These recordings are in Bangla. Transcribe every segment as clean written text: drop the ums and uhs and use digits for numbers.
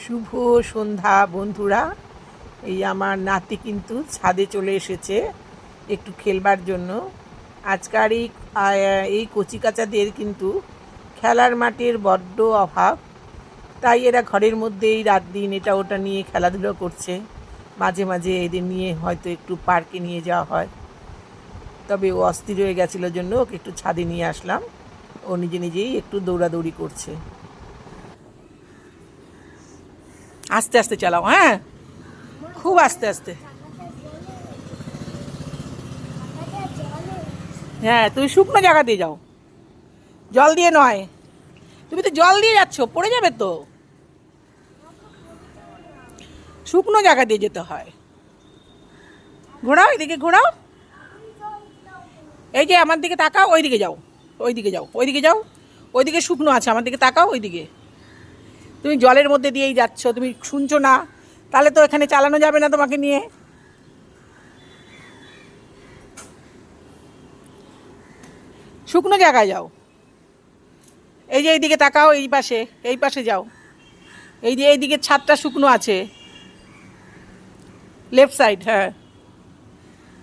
শুভ সন্ধ্যা বন্ধুরা। এই আমার নাতি কিন্তু ছাদে চলে এসেছে একটু খেলবার জন্য। আজকাল এই কচিকাচাদের কিন্তু খেলার মাঠের বড্ড অভাব, তাই এরা ঘরের মধ্যেই রাত দিন এটা ওটা নিয়ে খেলাধুলো করছে। মাঝে মাঝে এদের নিয়ে হয়তো একটু পার্কে নিয়ে যাওয়া হয়, তবে ও অস্থির হয়ে গেছিলো জন্য ওকে একটু ছাদে নিয়ে আসলাম। ও নিজে নিজেই একটু দৌড়াদৌড়ি করছে। আস্তে আস্তে চালাও, হ্যাঁ, খুব আস্তে আস্তে। হ্যাঁ, তুমি শুকনো জায়গা দিয়ে যাও, জল দিয়ে নয়। তুমি তো জল দিয়ে যাচ্ছ, পড়ে যাবে তো। শুকনো জায়গা দিয়ে যেতে হয়। ঘোরাও, এদিকে ঘোরাও। এই যে আমার দিকে তাকাও, ওইদিকে যাও, ওইদিকে যাও, ওইদিকে যাও। ওইদিকে শুকনো আছে, আমার দিকে তাকাও, ওইদিকে। তুমি জলের মধ্যে দিয়েই যাচ্ছ, তুমি শুনছো না, তাহলে তো এখানে চালানো যাবে না তোমাকে নিয়ে। শুকনো জায়গায় যাও। এই যে এইদিকে তাকাও, এই পাশে যাও। এই যে এইদিকে ছাদটা শুকনো আছে, লেফট সাইড, হ্যাঁ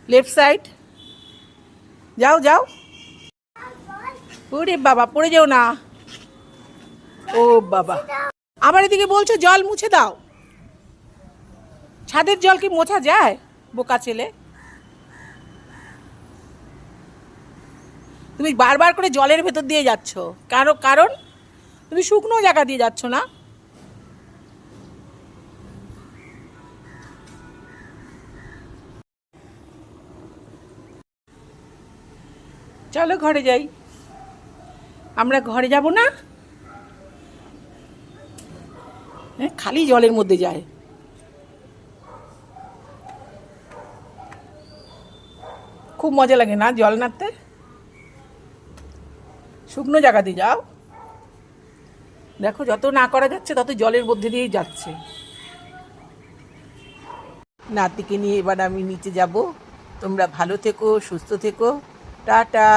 লেফট সাইড। যাও যাও। ওরে বাবা, পড়ে যাও না। ও বাবা, আবার এদিকে বলছো জল মুছে দাও। ছাদের জল কি মোছা যায়, বোকা ছেলে? তুমি বারবার করে জলের ভেতর দিয়ে যাচ্ছ, কারণ তুমি শুকনো জায়গা দিয়ে যাচ্ছ না। চলো ঘরে যাই। আমরা ঘরে যাব না? হ্যাঁ, খালি জলের মধ্যে যায়। খুব মজা লাগে না জল নাড়তে? শুকনো জায়গা দিয়ে যাও। দেখো, যত না করা যাচ্ছে তত জলের মধ্যে দিয়েই যাচ্ছে। নাতিকে নিয়ে এবার আমি নিচে যাব। তোমরা ভালো থেকো, সুস্থ থেকো। টাটা,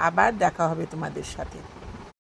আবার দেখা হবে তোমাদের সাথে।